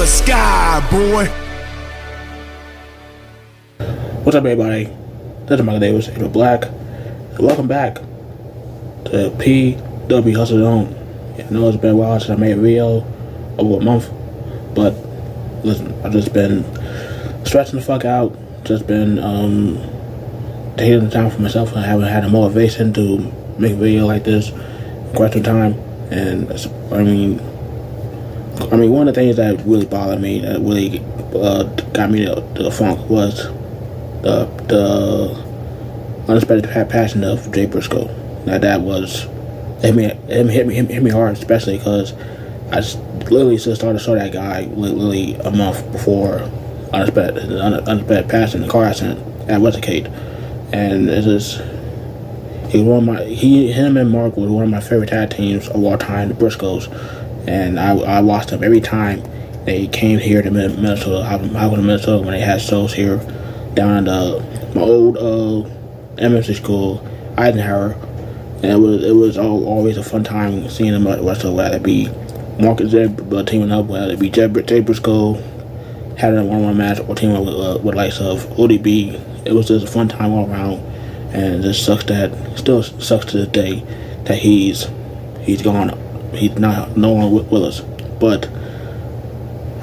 sky, boy. What's up, everybody? This is Michael Davis, April Black. And welcome back to PW Hustle Zone. I know it's been a while since I made a video, over a month, but listen, I've just been stretching the fuck out, just been taking the time for myself. I haven't had a motivation to make a video like this in quite some time, and I mean, one of the things that really bothered me, that really got me to the funk, was the unexpected passion of Jay Briscoe. That was hit me hard, especially because I literally just started to show that guy literally a month before unexpected passion, the car accident at Westgate, and it's just him and Mark was one of my favorite tag teams of all time, the Briscoes, and I watched them every time they came here to Minnesota. I was in Minnesota when they had shows here down at my old elementary school, Eisenhower, and it was always a fun time seeing them wrestle, whether it be Mark and Zeb teaming up, whether it be Jay Briscoe having a one-on-one match, or teaming up with likes of ODB. It was just a fun time all around, and it just still sucks to this day that he's gone. He's not no longer with us. But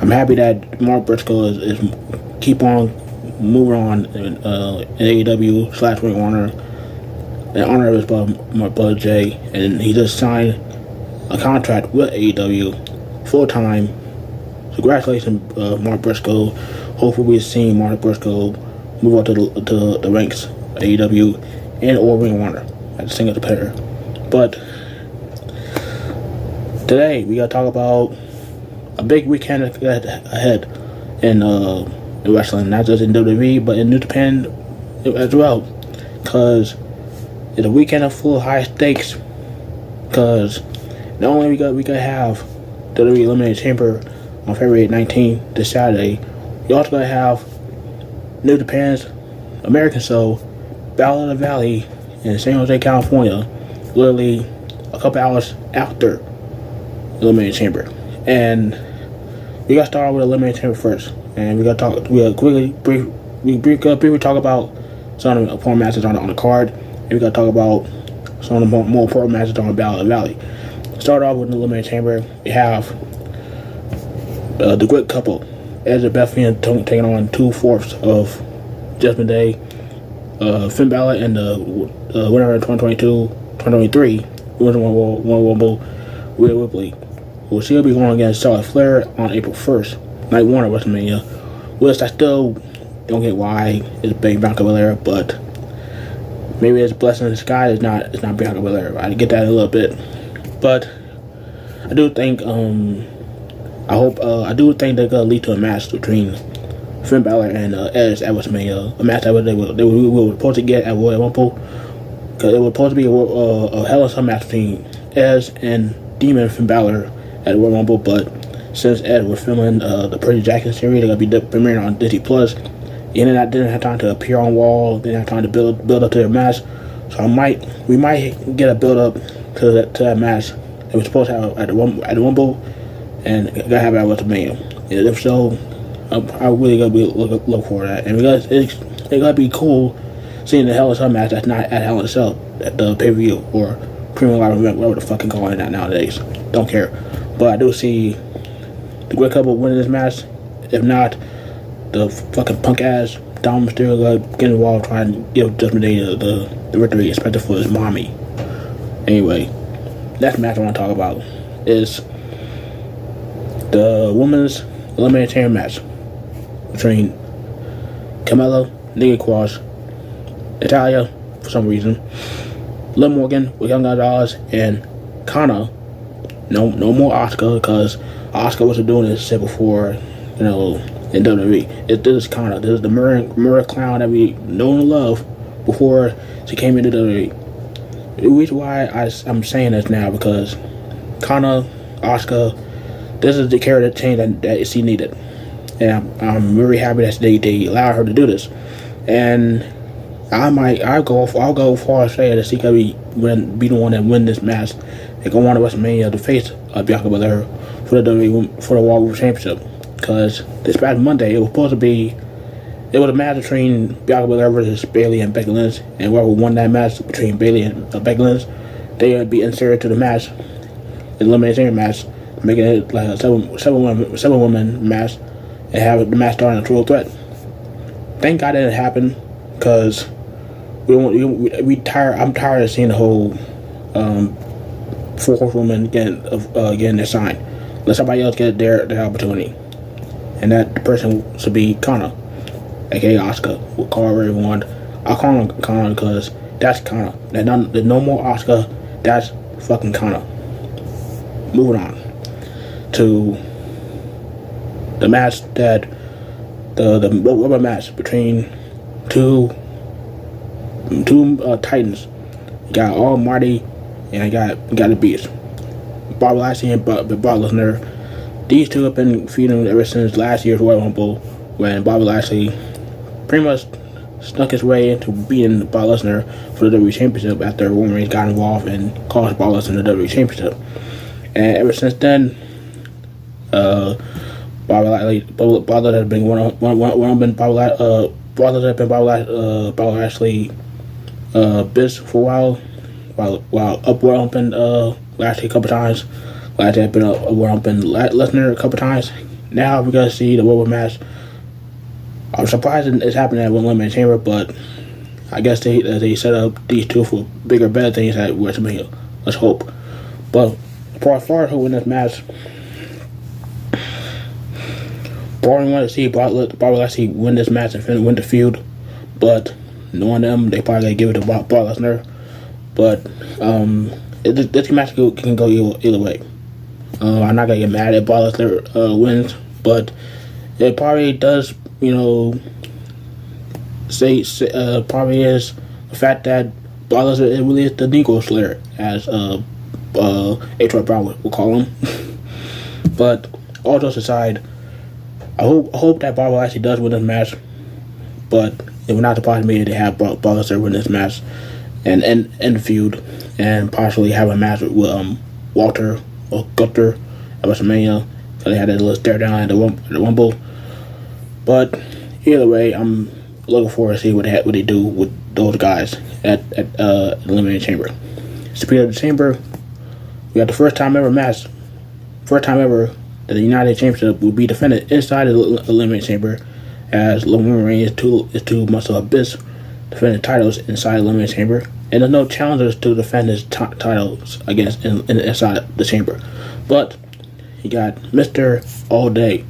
I'm happy that Mark Briscoe is keep on moving on in AEW / Ring of Honor in honor of his brother Jay, and he just signed a contract with AEW full time. So congratulations, Mark Briscoe. Hopefully we're seeing Mark Briscoe move on to the ranks of AEW and or Ring of Honor at the single player. But today we gotta talk about a big weekend ahead in wrestling, not just in WWE but in New Japan as well, because it's a weekend full of high stakes. Because not only we gotta have WWE Elimination Chamber on February 19th this Saturday, we also gotta have New Japan's American show, Battle of the Valley, in San Jose, California, literally a couple hours after Elimination Chamber. And we got to start with Elimination Chamber first, and we'll briefly talk about some of the important matches on the card, and we got to talk about some of the more important matches on the Battle of the Valley. Start off with the Elimination Chamber. We have the Great Couple, Edge and Beth Phoenix taking on 2/4 of Judgment Day, Finn Balor, and the winner of 2022-2023 Women's Royal Rumble, Rhea Ripley. Well, she'll be going against Charlotte Flair on April 1st, night one of WrestleMania, which I still don't get why it's Bianca Belair, but maybe it's a blessing in disguise. It's not Bianca Belair. I get that in a little bit, but I do think I do think they're gonna lead to a match between Finn Balor and Edge at WrestleMania, a match that we were supposed to get at Royal Rumble, because it was supposed to be a Hell in a Cell match between Edge and Demon Finn Balor at the Royal Rumble, but since Ed was filming the Percy Jackson series, they're gonna be premiering on Disney Plus, and I didn't have time to appear on Wall, didn't have time to build up to their match, so we might get a build up to that match that we're supposed to have at the Rumble, and gotta have it at WrestleMania. And if so, I really gotta be look for that, and because it's gotta be cool seeing the Hell in a Cell match that's not at Hell in a Cell at the pay-per-view or premium live event, whatever the fucking calling that nowadays. Don't care. But I do see the Great Couple winning this match. If not, the fucking punk ass Dom Mysterio get involved trying to give Judgment Day the victory, especially for his mommy. Anyway, next match I want to talk about is the women's Elimination Chamber match between Carmella, Nikki Cross, Natalya for some reason, Liv Morgan with Young Gonzalez, and Kana. No more Asuka, because Asuka wasn't doing this shit before, in WWE. This is Kana. This is the mirror clown that we know and love before she came into WWE. The reason why I'm saying this now, because Kana, Asuka, this is the character change that she needed, and I'm very happy that they allowed her to do this. And I'll go far as say that she could be the one that win this match and go on to WrestleMania to face Bianca Belair for the World Championship. because this past Monday it was supposed to be. It was a match between Bianca Belair versus Bayley and Becky Lynch, and whoever won that match between Bayley and Becky Lynch, they would be inserted to the match, elimination match, making it like a seven woman match, and have the match start in a triple threat. Thank God that didn't happen, because we tired. I'm tired of seeing the whole 4 horsewomen getting their sign. Let somebody else get their opportunity, and that person should be Kana. aka Oscar. We'll call her whatever we want. I'll call him Kana because that's Kana. There's no more Oscar. That's fucking Kana. Moving on to the match that the rubber match between two Titans. You got Almighty and I got the Beast. Bobby Lashley and Brock Lesnar. These two have been feuding ever since last year's Royal Rumble, when Bobby Lashley pretty much snuck his way into beating Brock Lesnar for the WWE Championship after Roman Reigns got involved and cost Brock Lesnar the WWE Championship. And ever since then, Bobby Lashley has been Bobby Lashley biz for a while upward humping Lashley a couple times. Lashley had been upward humping Lesnar a couple times. Now we're gonna see the rubber match. I'm surprised it's happening at Elimination Chamber, but I guess they set up these two for bigger, better things at WrestleMania. Let's hope. But as far as who win this match, Barney wanted to see Bobby Lashley win this match and win the feud, but knowing them, they probably gonna give it to Brock Lesnar. But this match can go either way. I'm not gonna get mad at Brock Lesnar wins, but it probably does. Probably is the fact that Brock Lesnar really is the Negro Slayer, as H.R. Brown will call him. But all jokes aside, I hope that Bobby Lashley does win this match. But it would not surprise me if they have Brock Lesnar win this match and end the feud, and possibly have a match with Walter or Gunther at WrestleMania. So they had that little stare down at the Rumble. But either way, I'm looking forward to see what they do with those guys at Elimination Chamber. Speaking of the Chamber, we got the first time ever that the United Championship will be defended inside the Elimination Chamber, as Roman Reigns is too much of a bitch defending titles inside the Elimination Chamber, and there's no challengers to defend his titles against inside the chamber. But you got Mr. All Day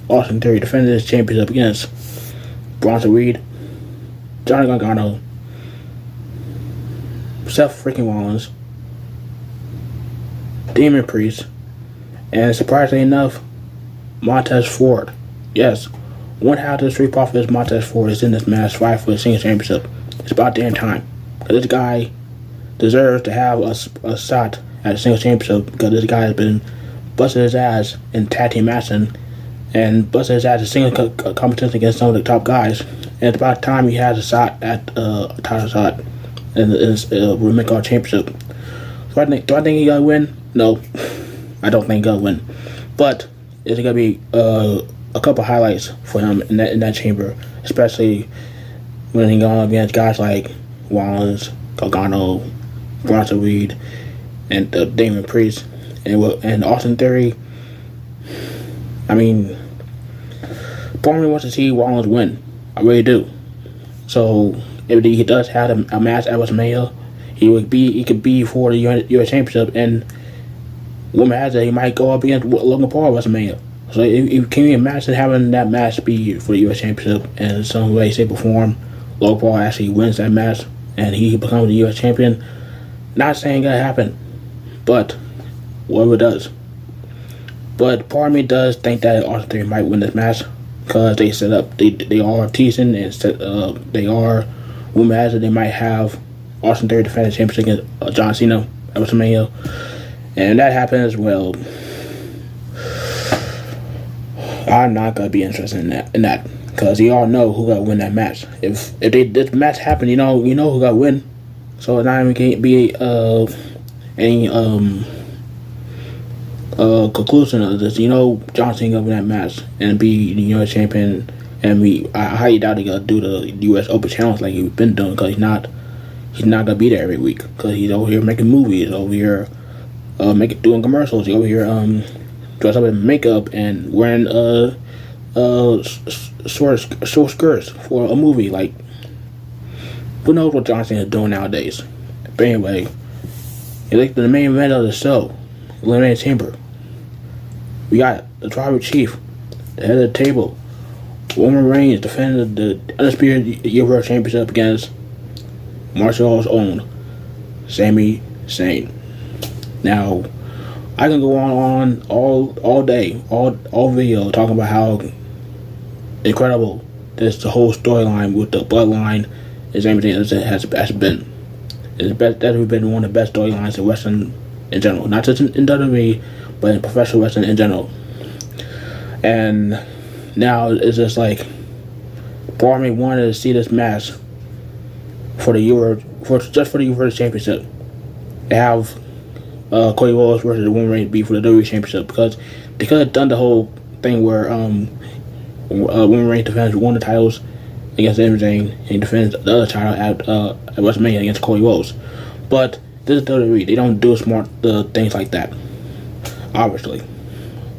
Austin Theory defending his championship against Bronson Reed, Johnny Gargano, Seth freaking Rollins, Demon Priest, and surprisingly enough, Montez Ford. Yes, one half of the Street Profits, Montez Ford, is in this match fight for the singles championship. It's about damn time. Because this guy deserves to have a shot at the singles championship, because this guy has been busting his ass in tag team matching and busting his ass in single competition against some of the top guys. And it's about time he has a shot at a title shot in the Women's Championship. Do I think he gonna win? No, I don't think he's gonna win. But it's gonna be a couple highlights for him in that chamber, especially when he going against guys like Rollins, Gargano, Bronson Reed, and Damon Priest, and Austin Theory. I mean, part of me wants to see Rollins win. I really do. So if he does have a match at WrestleMania, he could be for the U.S. Championship, and woman has it, he might go up against Logan Paul at WrestleMania. So can you imagine having that match be for the U.S. Championship, and in some way, shape, or form, Logan Paul actually wins that match and he becomes the U.S. champion? Not saying it's gonna happen, but whatever it does. But part of me does think that Austin Theory might win this match, because they set up, they are teasing and they are rumor has it they might have Austin Theory defend the championship against John Cena at WrestleMania, and if that happens, well, I'm not gonna be interested in that, because you all know who gonna win that match. If this match happen, you know who gonna win. So it's not even gonna be any conclusion of this, John Cena gonna win that match and be the U.S. champion, and I highly doubt he's gonna do the U.S. Open Challenge like he's been doing, because he's not gonna be there every week, because he's over here making movies, over here doing commercials, he's over here dressed up in makeup and wearing short skirts for a movie. Like, who knows what John Cena is doing nowadays? But anyway, it's like the main event of the show, Elimination Chamber. We got the tribal chief, the head of the table, Roman Reigns defending the Undisputed Universal Championship against Montreal's own Sami Zayn. Now, I can go on all day, all video, talking about how incredible the whole storyline with the bloodline and Sami Zayn has been. That's been one of the best storylines in wrestling in general, not just in WWE, but in professional wrestling in general. And now it's just like, part of me wanted to see this match for the Universal Championship. They have Cody Rhodes versus Roman Reigns be for the WWE Championship, because they could have done the whole thing where Roman Reigns defends one of the titles against Sami Zayn, and he defends the other title at WrestleMania against Cody Rhodes. But this is WWE. They don't do smart things like that, obviously.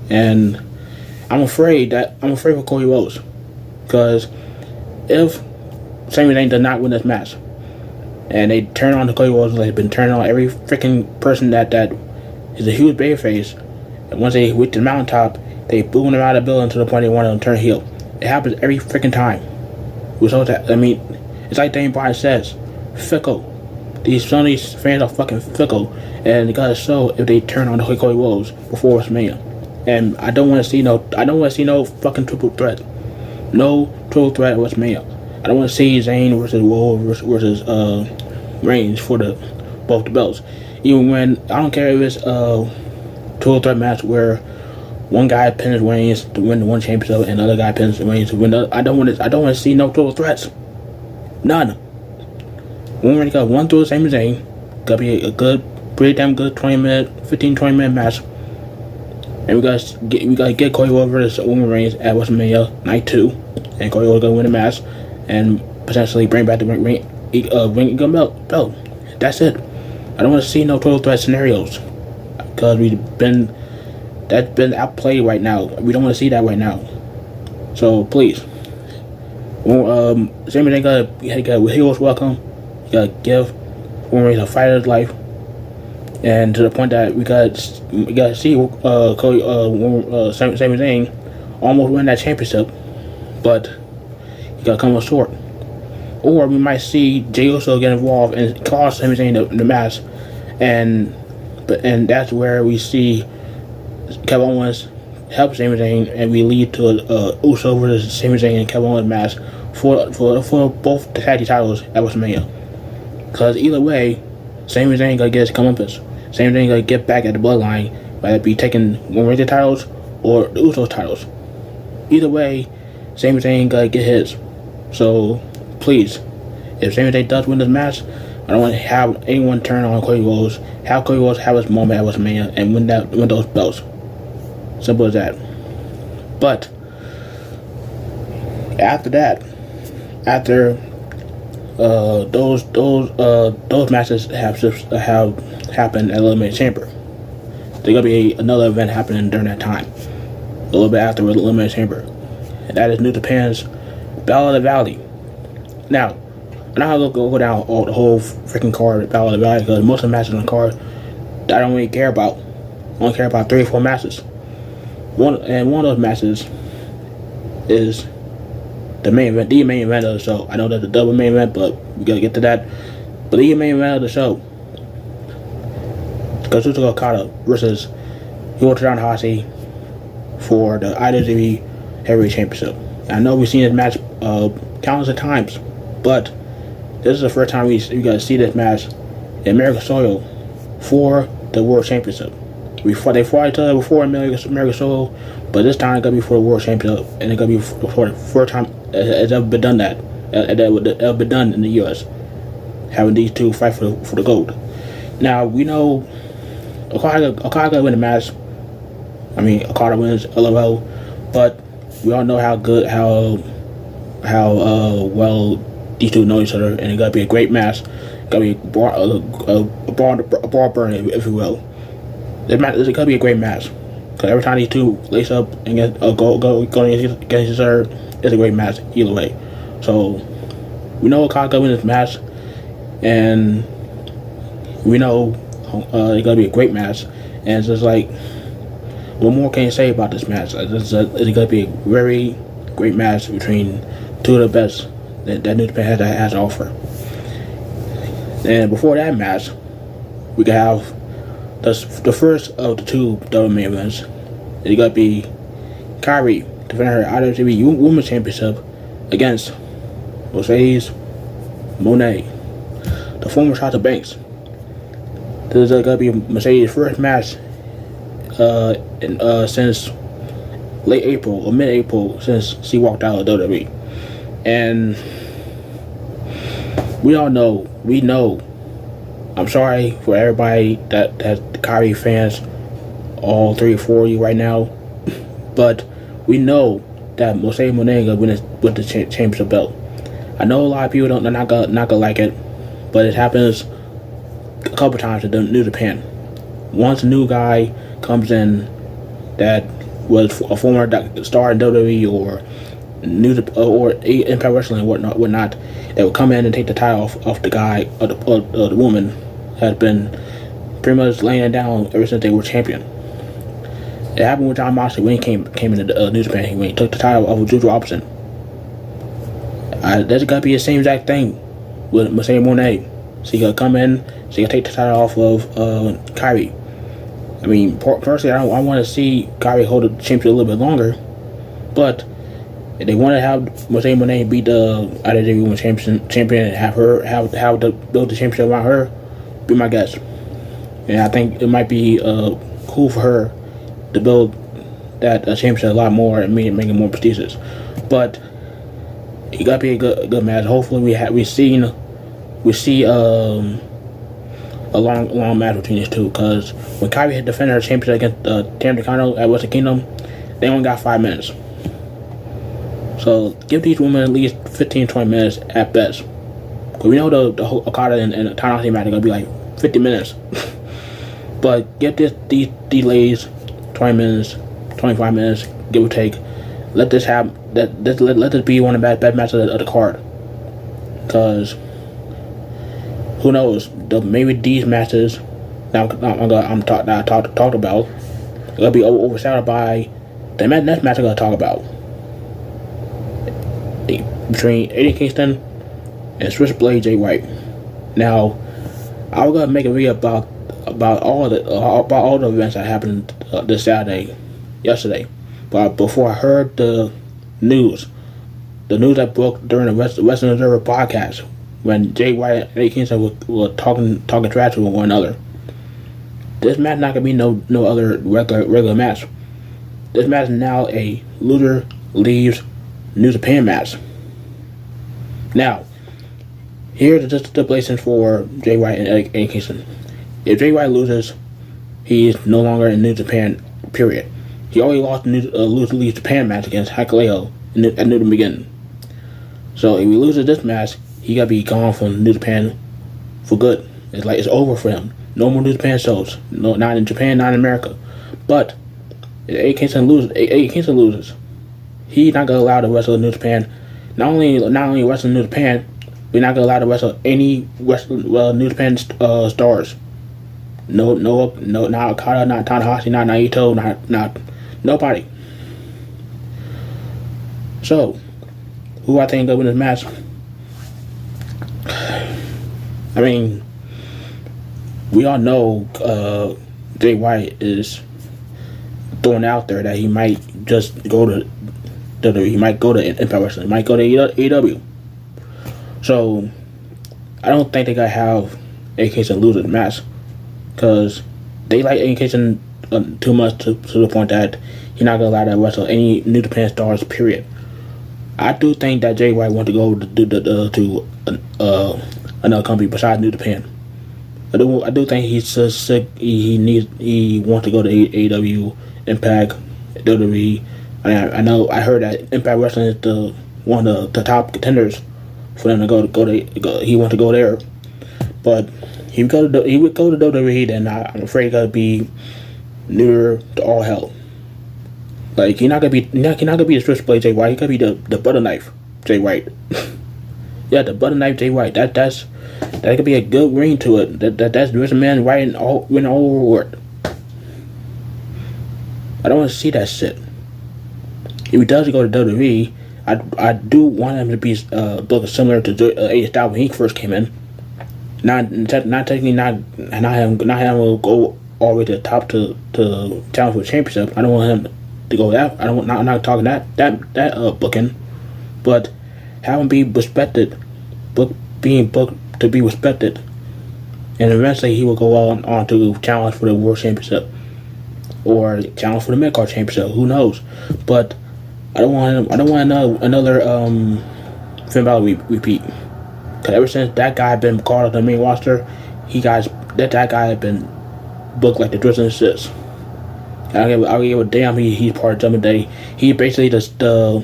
And I'm afraid for Cody Rhodes, because if Sami Zayn does not win this match, and they turn on the Cody Rhodes, like they've been turning on every freaking person that is a huge babyface, and once they reach the mountaintop, they boom them out of the building to the point they want them to turn heel. It happens every freaking time. It's like Dane Bryan says, fickle. Some of these fans are fucking fickle, and they gotta show if they turn on the Cody Rhodes before WrestleMania. And I don't want to see no fucking triple threat. No triple threat at WrestleMania. I don't want to see Zayn versus Rhodes versus Reigns for both the belts. Even when, I don't care if it's a triple threat match where one guy pins Reigns to win the one championship and the other guy pins Reigns to win the. I don't want to see no triple threats. None. When we got one through Sami Zayn, gotta be a good, pretty damn good 15-20 minute match. And we gotta get Cody Rhodes versus Roman Reigns at WrestleMania Night 2, and Cody Rhodes gonna win the match and potentially bring back the ring belt. That's it. I don't want to see no triple threat scenarios, because that's been outplayed right now. We don't want to see that right now. So please, Sami Zayn got a hero's welcome. You gotta give Roman Reigns a fight of his life, and to the point that we gotta see Sami Zayn almost win that championship, but he gotta come up short. Or we might see Jey Uso get involved and cost Sami Zayn the match, and that's where we see Kevin Owens help Sami Zayn, and we lead to a Uso versus Sami Zayn and Kevin Owens match for both the tag team titles at WrestleMania. Because either way, Sami Zayn gonna get his comeuppance. Sami Zayn gonna get back at the bloodline, whether it be taking one of the titles or the Usos titles. Either way, Sami Zayn gonna get his. So please, if Sami Zayn does win this match, I don't want to have anyone turn on Cody Rhodes. Have Cody Rhodes have his moment at WrestleMania and win those belts. Simple as that. But after that, those matches have happened at Elimination Chamber, there's gonna be another event happening during that time, a little bit after Elimination Chamber, and that is New Japan's Battle of the Valley. Now, I'm not gonna go down the whole freaking card of Battle of the Valley, because most of the matches on the card I don't really care about. I only care about 3 or 4 matches. One of those matches is the main event of the show. I know that's a double main event, but we gotta get to that. But the main event of the show, Kazuchika Okada versus Yota Tanahashi for the IWGP Heavyweight Championship. I know we've seen this match countless of times, but this is the first time we gotta see this match in American soil for the World Championship. They fought each other before in American soil, but this time it's gonna be for the World Championship, and it's gonna be for the first time it's ever been done ever been done in the U.S. Having these two fight for the gold. Now we know Okada win the match I mean, Okada wins, LOL. But we all know how well these two know each other, and it's gonna be a great match. It's gonna be a bar burner, if you will. It's gonna be a great match. Because every time these two lace up and go against each other, it's a great match either way. So we know Okada gonna win this match, and we know it's gonna be a great match. And it's just like, what more can you say about this match? It's gonna be a very great match between two of the best that New Japan has to offer. And before that match, we can have the first of the two double main events. It's gonna be Kairi defending her IWGP Women's Championship against Monè, the former Sasha Banks. This is gonna be Mercedes' first match since late April or mid-April, since she walked out of WWE. And we know. I'm sorry for everybody that Kairi fans, all 3 or 4 of you right now, but we know that Monè gonna win with the championship belt. I know a lot of people are not gonna like it, but it happens a couple times in New Japan. Once a new guy comes in that was a former star in WWE or Impact Wrestling and whatnot, that would come in and take the title off the guy or the woman has been pretty much laying it down ever since they were champion. It happened with John Moxley when he came into New Japan, when he took the title off of Juju Robinson. That's gonna be the same exact thing with Mercedes Monè. She gonna come in, she gonna take the title off of Kairi. I mean, personally, I want to see Kairi hold the championship a little bit longer, but if they want to have Mercedes Monè beat the IWGP Women's Champion and have the build the championship around her, be my guest. And I think it might be cool for her to build that championship a lot more and make it more prestigious. But it gotta be a good match. Hopefully, we see a long match between these two. Because when Kairi had defended her championship against Tam Nakano at Wrestle Kingdom, they only got 5 minutes. So give these women at least 15-20 minutes at best. Because we know the whole Okada and Tanahashi match are gonna be like 50 minutes. But give these ladies 20 minutes, 25 minutes, give or take. Let this be one of the best matches of the card. Because who knows? Maybe these matches I talked about are gonna be overshadowed by the next match I'm gonna talk about between Eddie Kingston and Switchblade Jay White. Now, I was gonna make a video about all the events that happened this yesterday. But before I heard the news that broke during the Wrestling Observer podcast, when Jay White and Eddie Kingston were talking trash to one another. This match not gonna be no other regular match. This match is now a loser leaves New Japan match. Now, here's the stipulations for Jay White and Eddie Kingston. If Jay White loses, he is no longer in New Japan. Period. He already lost the loser leaves Japan match against Hikuleo at New Beginning. So if he loses this match, he gotta be gone from New Japan for good. It's like it's over for him. No more New Japan shows. No, not in Japan, not in America. But if Eddie Kingston loses, he's not gonna allow to wrestle New Japan. Not only wrestle New Japan, we're not gonna allow to wrestle any New Japan stars. No, not Okada, not Tanahashi, not Naito, not nobody. So, who I think gonna win this match? I mean, we all know Jay White is throwing out there that he might just go to Impact Wrestling, he might go to AEW. So I don't think they gotta have Eddie Kingston lose the match, because they like Eddie Kingston too much to the point that he's not gonna allow to wrestle any New Japan stars. Period. I do think that Jay White wants to go to another company besides New Japan. I do think he's so sick. He wants to go to AEW Impact, WWE. I heard that Impact Wrestling is one of the top contenders for them to go. He want to go there, but he would go to WWE. Then I'm afraid gonna be near to all hell. Like you're not gonna be the switchblade Jay White. He gonna be the butter knife Jay White. Yeah, the butter knife Jay White. That could be a good ring to it. That's the man writing all award. I don't want to see that shit. If he does go to WWE, I do want him to be booked similar to AJ Styles when he first came in. Not technically not him will go all the way to the top to challenge for the championship. I don't want him to go that. I'm not talking that booking, but have him be respected, being booked to be respected, and eventually he will go on to challenge for the world championship or challenge for the mid-card championship. Who knows? But I don't want another Finn Balor repeat. Cause ever since that guy had been called up to the main roster, that guy had been booked like the drizzling shits. I don't give a damn. He's part of Judgment Day. He basically the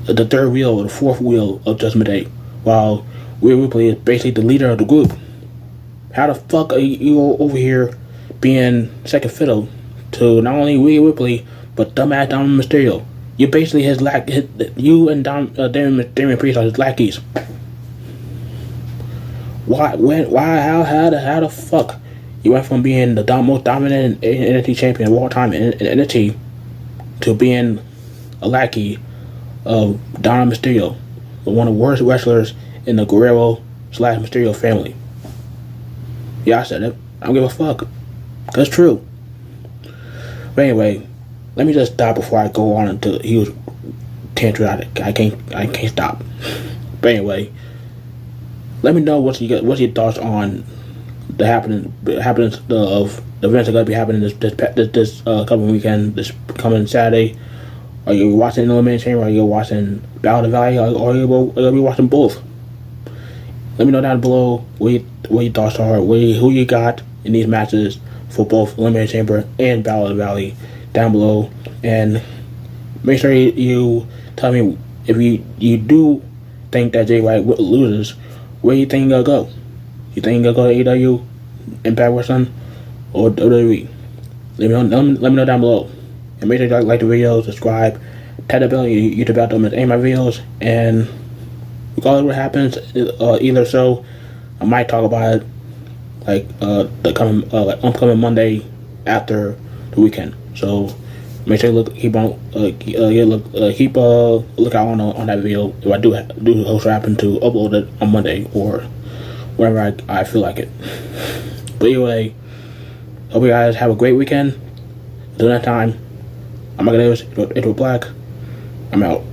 third wheel or the fourth wheel of Judgment Day, while Rhea Ripley is basically the leader of the group. How the fuck are you over here being second fiddle to not only Rhea Ripley but dumbass Dominic Mysterio? You basically you and Damian Priest are his lackeys. Why? How the fuck you went from being the most dominant NXT champion of all time in NXT to being a lackey of Dominic Mysterio, one of the worst wrestlers in the Guerrero / Mysterio family? Yeah, I said it. I don't give a fuck. That's true. But anyway, let me just stop before I go on into huge tantrum. I can't stop. But anyway, let me know what's your thoughts on the happenings of the events that are going to be happening this coming weekend, this coming Saturday. Are you watching Elimination, or are you watching Battle of the Valley, or are you be watching both? Let me know down below what your thoughts are, who you got in these matches for both Elimination Chamber and Battle of the Valley down below, and make sure you tell me if you do think that Jay White loses, where you think he'll go. You think he'll go to AEW, Impact Wrestling, or WWE? Let me know down below. And make sure you like the video, subscribe, tap the bell, YouTube about them and my videos. And regardless of what happens, either so, I might talk about it like the upcoming Monday after the weekend. So make sure you keep a lookout on that video if I do also happen to upload it on Monday or whenever I feel like it. But anyway, hope you guys have a great weekend. Until that time, I'm Monè Black. I'm out.